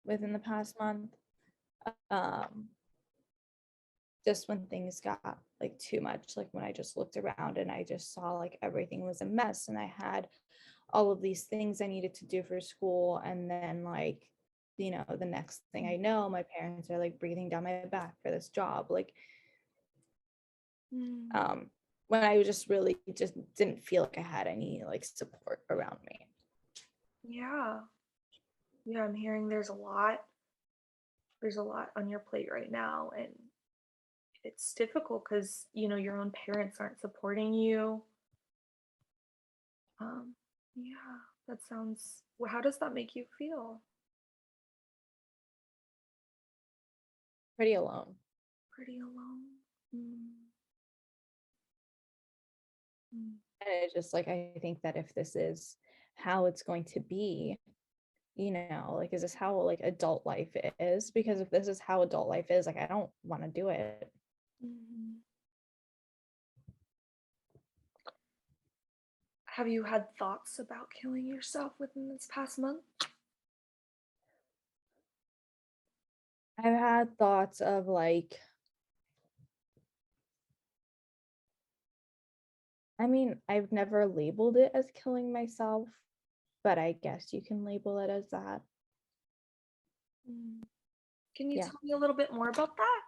within the past month. Um, just when things got like too much, like when I just looked around and I just saw like everything was a mess and I had all of these things I needed to do for school. And then like, the next thing I know, my parents are like breathing down my back for this job. Like, when I just really just didn't feel like I had any like support around me. Yeah. Yeah, I'm hearing there's a lot on your plate right now, and it's difficult because your own parents aren't supporting you. Yeah, that sounds, well, how does that make you feel? Pretty alone. Pretty alone. Mm, mm, And it's just like, I think that if this is how it's going to be, like, is this how like adult life is? Because if this is how adult life is, like, I don't want to do it. mhm. Have you had thoughts about killing yourself within this past month? I've had thoughts of like, I mean, I've never labeled it as killing myself, but I guess you can label it as that. Mm. Can you Yeah. tell me a little bit more about that?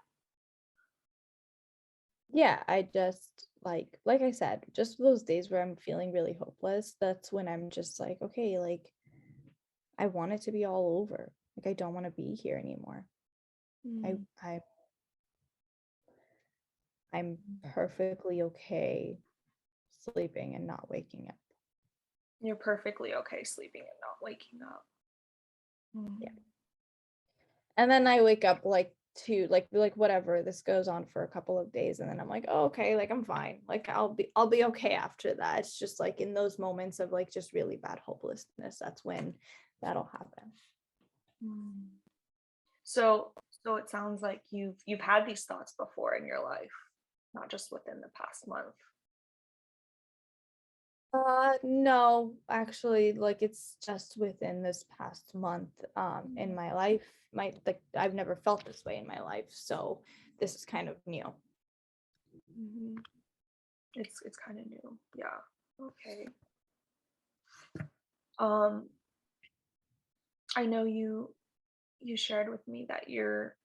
Yeah, I just like I said, just those days where I'm feeling really hopeless, that's when I'm just like, okay, like I want it to be all over. Like I don't want to be here anymore. I Mm. I I'm perfectly okay sleeping and not waking up. You're perfectly okay sleeping and not waking up. Yeah. Mm. And then I wake up like to like whatever, this goes on for a couple of days and then I'm like, oh, okay, like I'm fine. Like I'll be okay after that. It's just like in those moments of like just really bad hopelessness, that's when that'll happen. Mm. So it sounds like you've had these thoughts before in your life, not just within the past month. No, actually, like it's just within this past month, in Mm. my life. Like I've never felt this way in my life, so this is kind of new. Mhm. It's kind of new. Yeah. Okay. Um, I know you shared with me that you're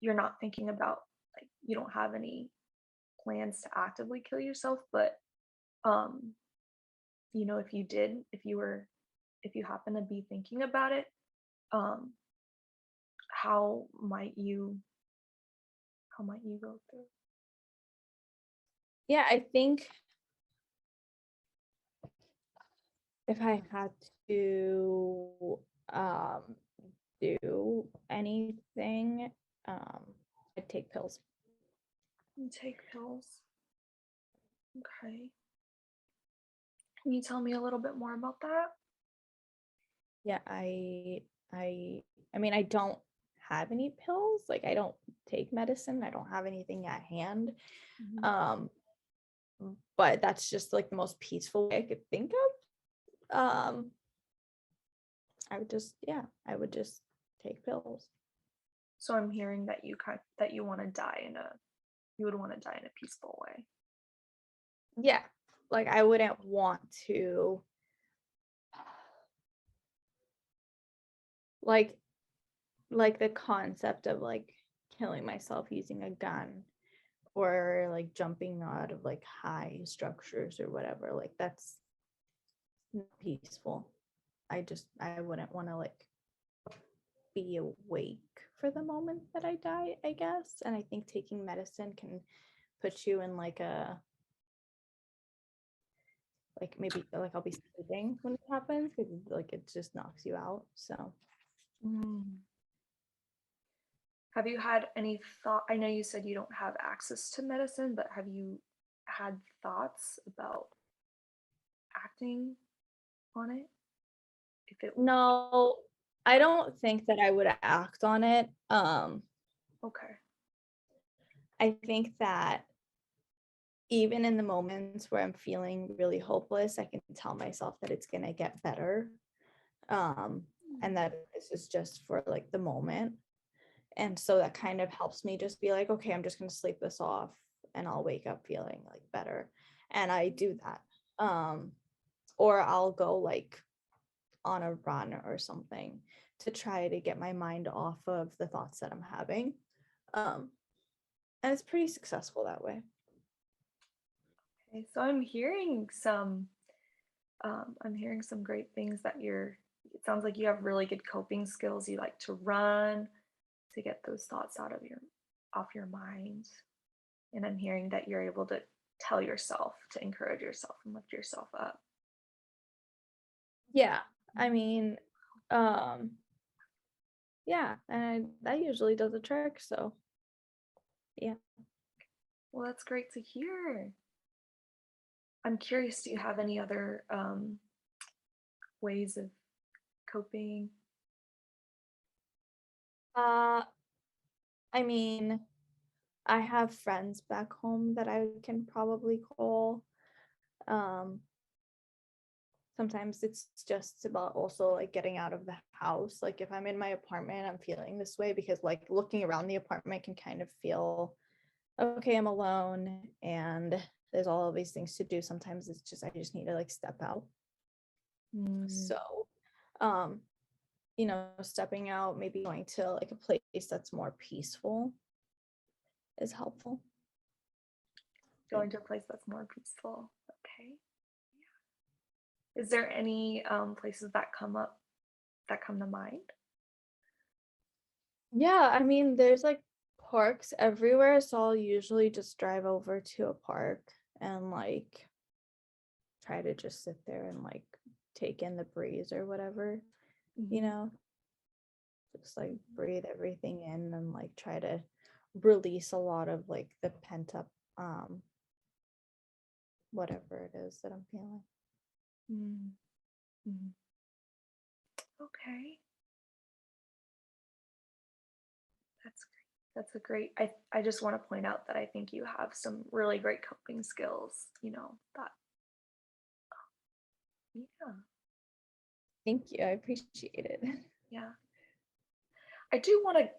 not thinking about, like, you don't have any plans to actively kill yourself, but um, if you did, if you happen to be thinking about it, um, how might you how might you go through? Yeah, I think if I had to do anything, I'd take pills. You take pills. Okay. Can you tell me a little bit more about that? Yeah, I mean, I don't have any pills. Like I don't take medicine. I don't have anything at hand. Mhm. Um, but that's just like the most peaceful way I could think of. I would just take pills. So I'm hearing that you want to die in a you would want to die in a peaceful way. Yeah. Like I wouldn't want to like like the concept of like killing myself using a gun or like jumping out of like high structures or whatever. Like that's not peaceful. I wouldn't want to like be awake for the moment that I die, I guess. And I think taking medicine can put you in like a like maybe like I'll be sleeping when it happens because like it just knocks you out. So Mm. Have you had any thought? I know you said you don't have access to medicine, but have you had thoughts about acting on it? If it no, I don't think that I would act on it. Okay. I think that even in the moments where I'm feeling really hopeless, I can tell myself that it's gonna get better. Um, Mm. and that this is just for like the moment. And so that kind of helps me just be like, okay, I'm just going to sleep this off and I'll wake up feeling like better. And I do that. Or I'll go like on a run or something to try to get my mind off of the thoughts that I'm having. Um, and it's pretty successful that way. Okay, so I'm hearing some great things that it sounds like you have really good coping skills. You like to run to get those thoughts off your mind. And I'm hearing that you're able to tell yourself to encourage yourself and lift yourself up. Yeah. I mean, um, yeah, and that usually does a trick. So yeah. Well, that's great to hear. I'm curious, do you have any other ways of coping? Uh, I mean, I have friends back home that I can probably call. Um, Sometimes it's just about also like getting out of the house. Like if I'm in my apartment, I'm feeling this way because like looking around the apartment can kind of feel okay, I'm alone and there's all of these things to do. Sometimes it's just I just need to like step out. Mm, So, um, stepping out, maybe going to like a place that's more peaceful is helpful. Yeah. going to a place that's more peaceful. Okay. Is there any places that come to mind? Yeah, I mean, there's like parks everywhere, so I'll usually just drive over to a park and like try to just sit there and like take in the breeze or whatever, you Mhm. know, just like breathe everything in and like try to release a lot of like the pent up whatever it is that I'm feeling. Mm, mhm. Okay, that's great. That's a great. I just want to point out that I think you have some really great coping skills. That yeah, Thank you. I appreciate it. yeah. I do want to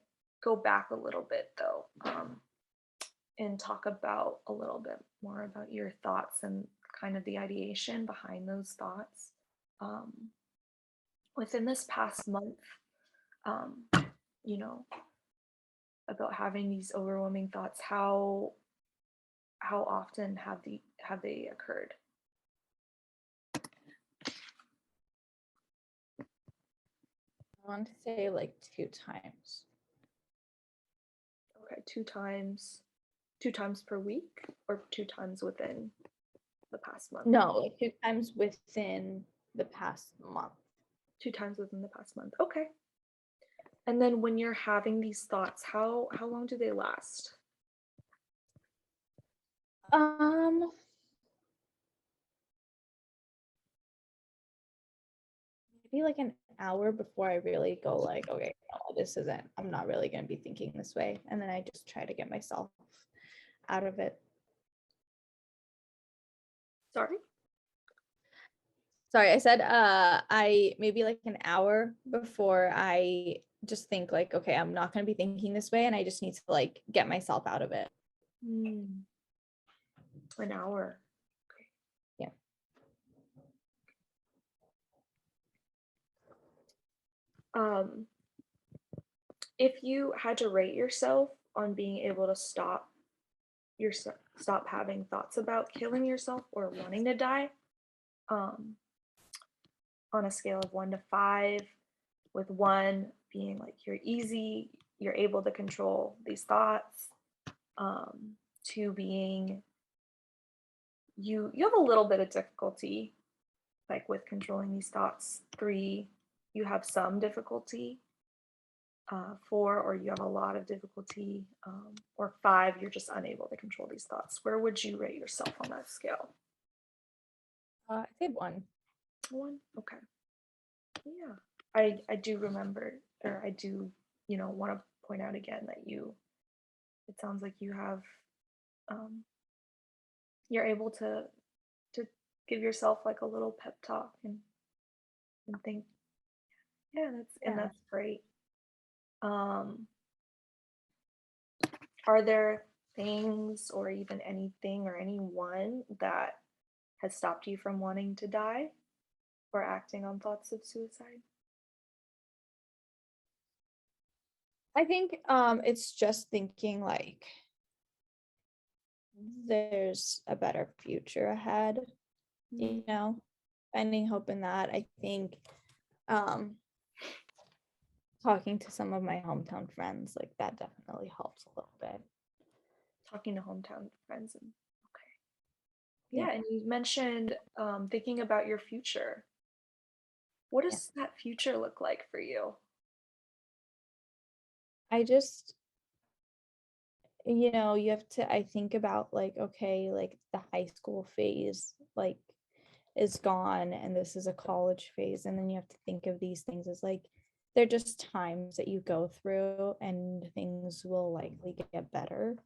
go back a little bit though, and talk about a little bit more about your thoughts and kind of the ideation behind those thoughts. Um, Within this past month, um, you know, about having these overwhelming thoughts, how often have they occurred? I want to say like 2 times. Okay, two times per week, or two times within the past month? No, like 2 times within the past month. Two times within the past month. Okay. And then when you're having these thoughts, how long do they last? Um, Maybe like an hour before I really go like, okay, no, this isn't, I'm not really going to be thinking this way. And then I just try to get myself out of it. Sorry. Sorry, I said I maybe like an hour before I just think like, okay, I'm not going to be thinking this way and I just need to like get myself out of it. Hmm, an hour. Okay. Yeah. Um, if you had to rate yourself on being able to stop having thoughts about killing yourself or wanting to die, um, on a scale of 1 to 5, with 1 being like you're able to control these thoughts, 2 being you have a little bit of difficulty like with controlling these thoughts, 3 you have some difficulty, 4 or you have a lot of difficulty, or 5 you're just unable to control these thoughts. Where would you rate yourself on that scale? I said one. 1. Okay. Yeah. I do remember, or I do, want to point out again that it sounds like um, you're able to give yourself like a little pep talk and think, Yeah, Yeah. that's great. Um, are there things or even anything or anyone that has stopped you from wanting to die or acting on thoughts of suicide? I think it's just thinking like there's a better future ahead, Mm, you know, finding hope in that. I think um talking to some of my hometown friends, like that definitely helps a little bit. talking to hometown friends and okay. Yeah. Yeah, and you mentioned thinking about your future. What Yeah. does that future look like for you? I just, you have to, I think about like, okay, like the high school phase, like is gone and this is a college phase. And then you have to think of these things as like, they're just times that you go through and things will likely get better.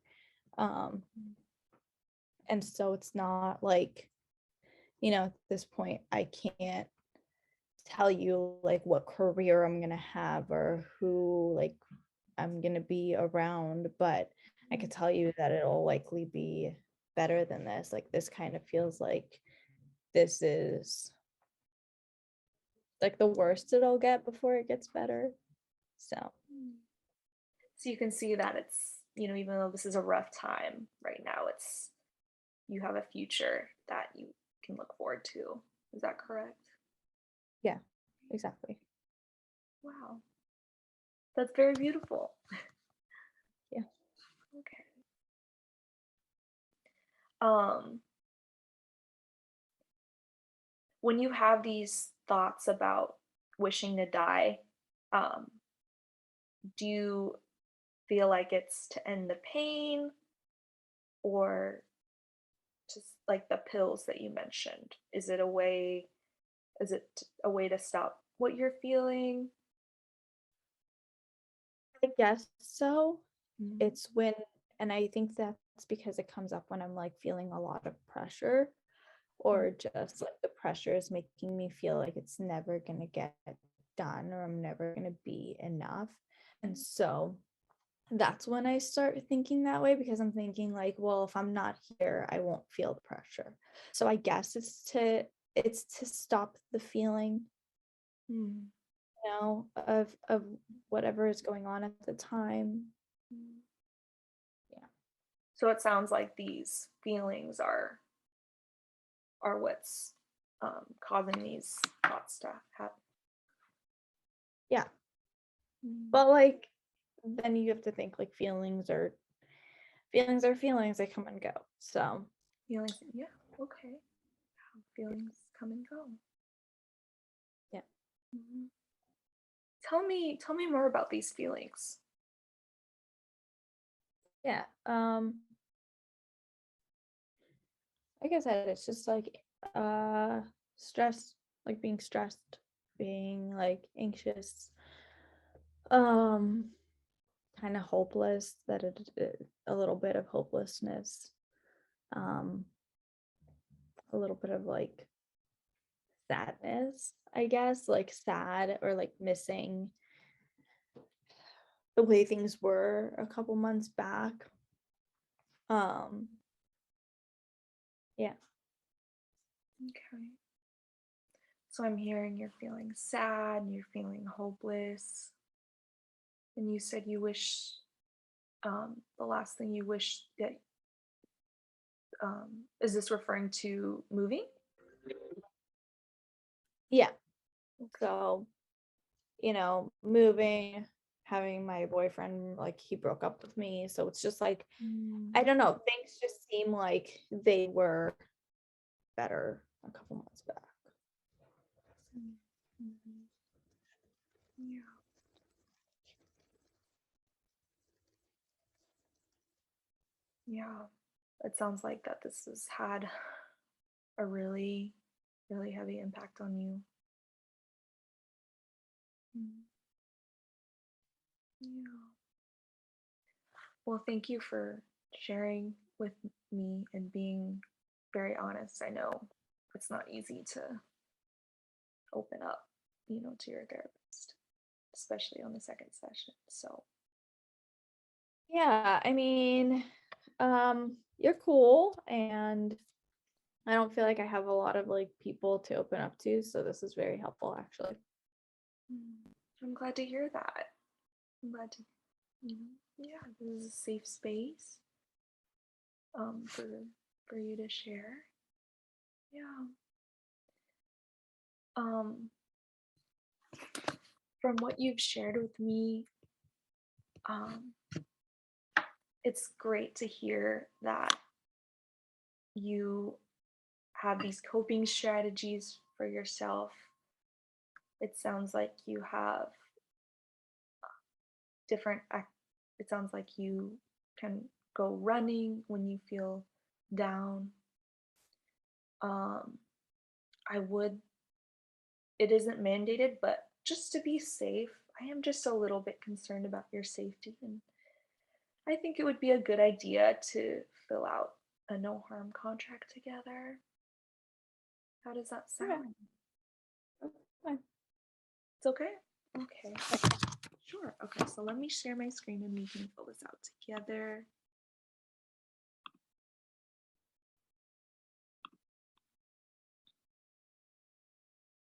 Um, and so it's not like, at this point, I can't tell you like what career I'm gonna have or who like I'm gonna be around, but I could tell you that it'll likely be better than this. Like this kind of feels like this is like the worst it'll get before it gets better. So Mm. So you can see that it's, even though this is a rough time right now, it's you have a future that you can look forward to. Is that correct? yeah, exactly. Wow. That's very beautiful. Yeah. Okay. Um, when you have these thoughts about wishing to die, um, do you feel like it's to end the pain or just like the pills that you mentioned? Is it a way to stop what you're feeling? I guess so. Mhm. It's when, and I think that's because it comes up when I'm like feeling a lot of pressure Mm, or just like the pressure is making me feel like it's never going to get done or I'm never going to be enough. And so that's when I start thinking that way because I'm thinking like, well, if I'm not here, I won't feel the pressure. So I guess it's to stop the feeling, mm, of whatever is going on at the time. mm. Yeah. So it sounds like these feelings are what's causing these thoughts to happen. Yeah. Mm. But like then you have to think like feelings are feelings, they come and go. So, Feelings, yeah, okay. Feelings come and go. yeah. Mhm. Tell me more about these feelings. Yeah. Like I said, it's just like stress, like being stressed, being like anxious, um, kind of hopeless, a little bit of hopelessness, um, a little bit of like sadness, I guess, like sad or like missing the way things were a couple months back. Um, yeah. Okay. So I'm hearing you're feeling sad, you're feeling hopeless, and you said you wish the last thing you wish that is this referring to moving? Yeah. Okay. So, moving, having my boyfriend, like he broke up with me. So it's just like, I Mm, don't know, things just seem like they were better a couple months back. mm, mhm. Yeah. Yeah. It sounds like that this has had a really, really heavy impact on you. Mm, yeah. Well, thank you for sharing with me and being very honest. I know it's not easy to open up. to your therapist, especially on the second session. So, Yeah, I mean, you're cool, and I don't feel like I have a lot of like people to open up to, so this is very helpful actually. mm, I'm glad to hear that. I'm glad to, yeah, this is a safe space for you to share. Yeah. Um, from what you've shared with me, um, it's great to hear that you have these coping strategies for yourself. It sounds like you have different it sounds like you can go running when you feel down. Um, I would it isn't mandated, but just to be safe, I am just a little bit concerned about your safety, and I think it would be a good idea to fill out a no harm contract together. How does that Okay, sound? that's fine. It's okay? Okay. Sure. Okay, so let me share my screen and we can fill this out together.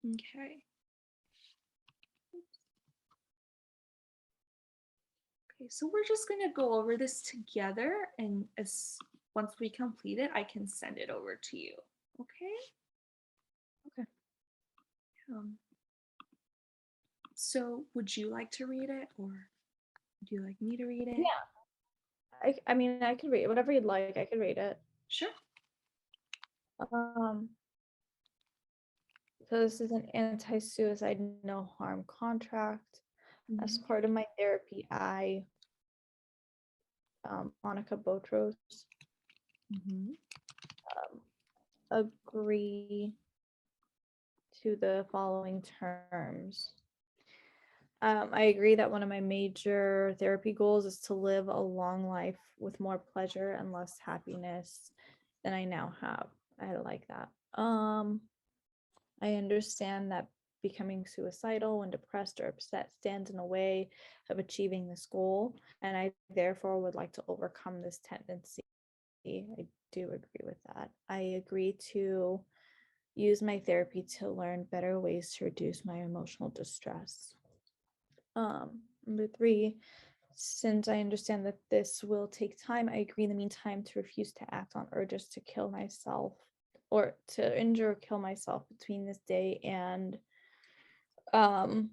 Okay. Okay, so we're just gonna go over this together, and as once we complete it, I can send it over to you. Okay? Okay. Um, so would you like to read it, or would you like me to read it? Yeah, I mean, I could read it, whatever you'd like. I could read it. Sure. Um, so this is an anti-suicide no harm contract. As Mhm. part of my therapy, I, Monica Botros, Mhm. um, agree to the following terms. I agree that one of my major therapy goals is to live a long life with more pleasure and less happiness than I now have. I like that. I understand that becoming suicidal when depressed or upset stands in the way of achieving this goal, and I therefore would like to overcome this tendency. I do agree with that. I agree to use my therapy to learn better ways to reduce my emotional distress. Number three, since I understand that this will take time, I agree in the meantime to refuse to act on urges to kill myself or to injure or kill myself between this day and um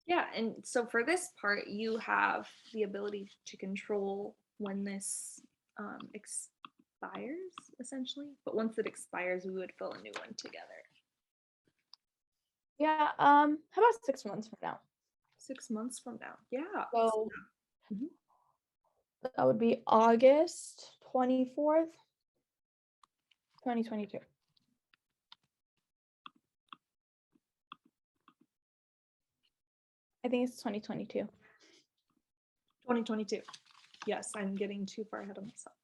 Yeah, and so for this part, you have the ability to control when this expires, essentially. But once it expires, we would fill a new one together. yeah, how about 6 months from now? 6 months from now. Yeah. So Mhm. that would be August 24th, 2022. I think it's 2022. 2022. Yes, I'm getting too far ahead of myself.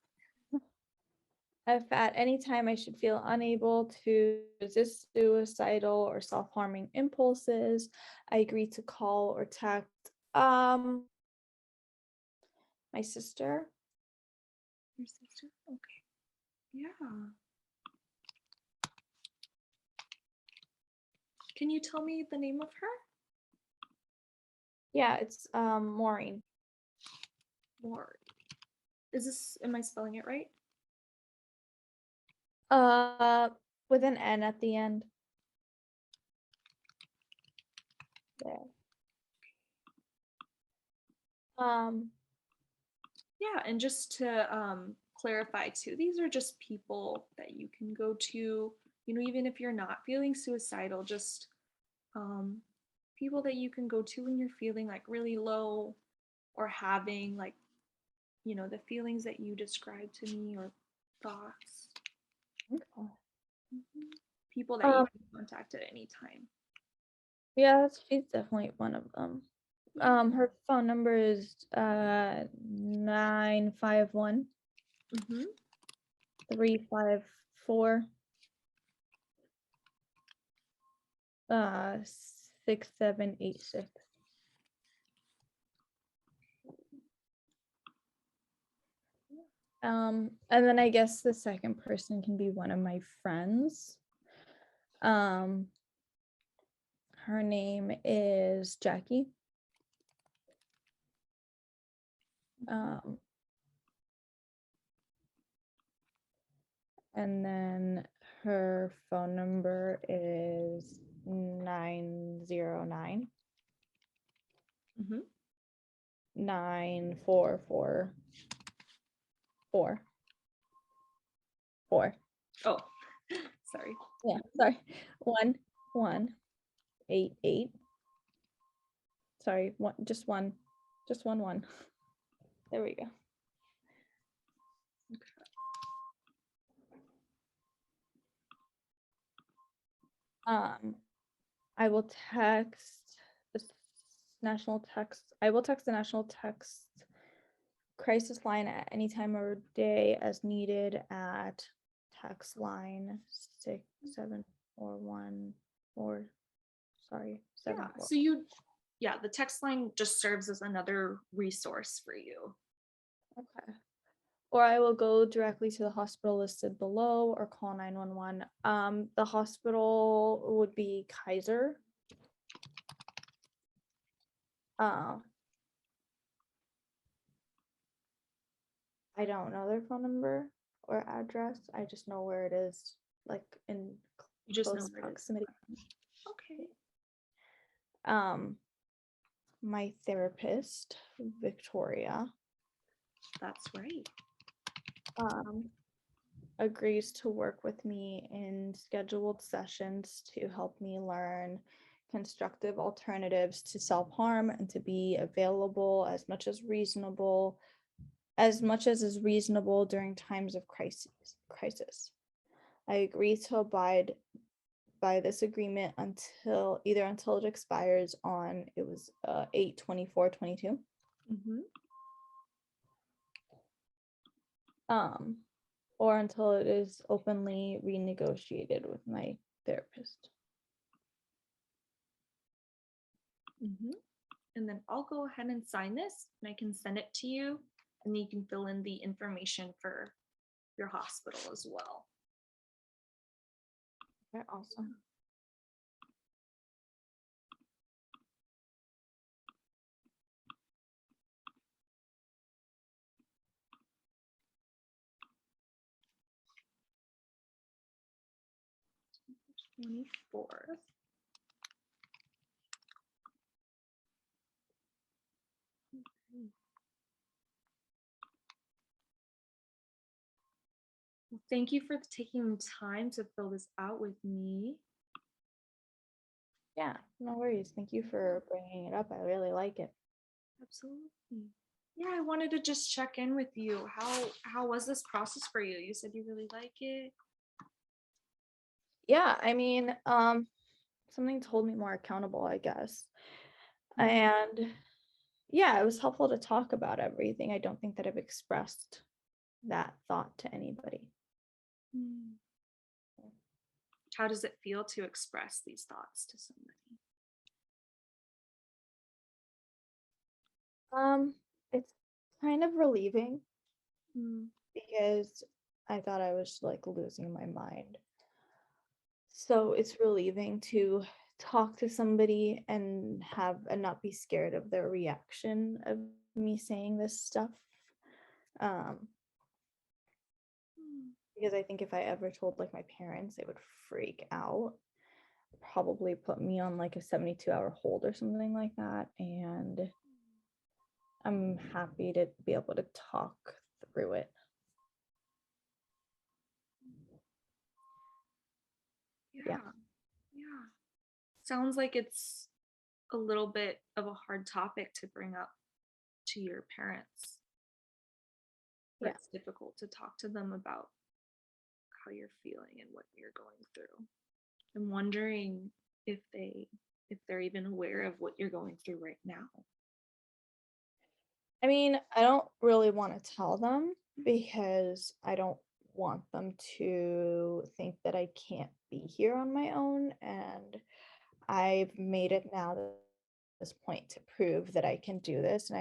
If at any time I should feel unable to resist suicidal or self-harming impulses, I agree to call or text my sister. Your sister? Okay. Yeah. Can you tell me the name of her? Yeah, it's Maureen. Or is this, am I spelling it right? Uh with an N at the end. There. Um Yeah, and just to clarify too, these are just people that you can go to, even if you're not feeling suicidal, just um, people that you can go to when you're feeling like really low or having like, the feelings that you described to me or thoughts. okay. Mhm. People that you Um can contact at any time. yeah, she's definitely one of them. Yeah. Her phone number is 951 Mm-hmm. 354 6786. And then I guess the second person can be one of my friends. Her name is Jackie. And then her phone number is 909 Mm-hmm. 9444. Oh, sorry. Yeah, sorry. 1188. Sorry, just one. There we go. I will text the national text. I will text the national text crisis line at any time of day as needed at text line 67414. Sorry, Yeah. 74. So the text line just serves as another resource for you. Okay. Or I will go directly to the hospital listed below or call 911. The hospital would be Kaiser. I don't know their phone number or address. I just know where it is, like in You just know close where it is. proximity. Okay. My therapist, Victoria, That's right. agrees to work with me in scheduled sessions to help me learn constructive alternatives to self-harm and to be available as much as is reasonable during times of crisis. I agree to abide by this agreement until it expires on 8/24/22. Mm-hmm. Or until it is openly renegotiated with my therapist. Mm-hmm. And then I'll go ahead and sign this and I can send it to you. And then you can fill in the information for your hospital as well. Okay, awesome. $24th. Well, thank you for taking time to fill this out with me. Yeah, no worries. Thank you for bringing it up. I really like it. Absolutely. Yeah, I wanted to just check in with you. How was this process for you? You said you really like it. Yeah, I mean, something to hold me more accountable, I guess. Mhm. And yeah, it was helpful to talk about everything. I don't think that I've expressed that thought to anybody. How does it feel to express these thoughts to somebody? It's kind of relieving Mm. because I thought I was like losing my mind. So it's relieving to talk to somebody and not be scared of their reaction of me saying this stuff. Because I think if I ever told like my parents, they would freak out, probably put me on like a 72-hour hold or something like that. And I'm happy to be able to talk through it. Yeah. Yeah. Sounds like it's a little bit of a hard topic to bring up to your parents. But Yeah. it's difficult to talk to them about how you're feeling and what you're going through. I'm wondering if they're even aware of what you're going through right now. I mean, I don't really want to tell them because I don't want them to think that I can't be here on my own. And I've made it now to this point to prove that I can do this, and I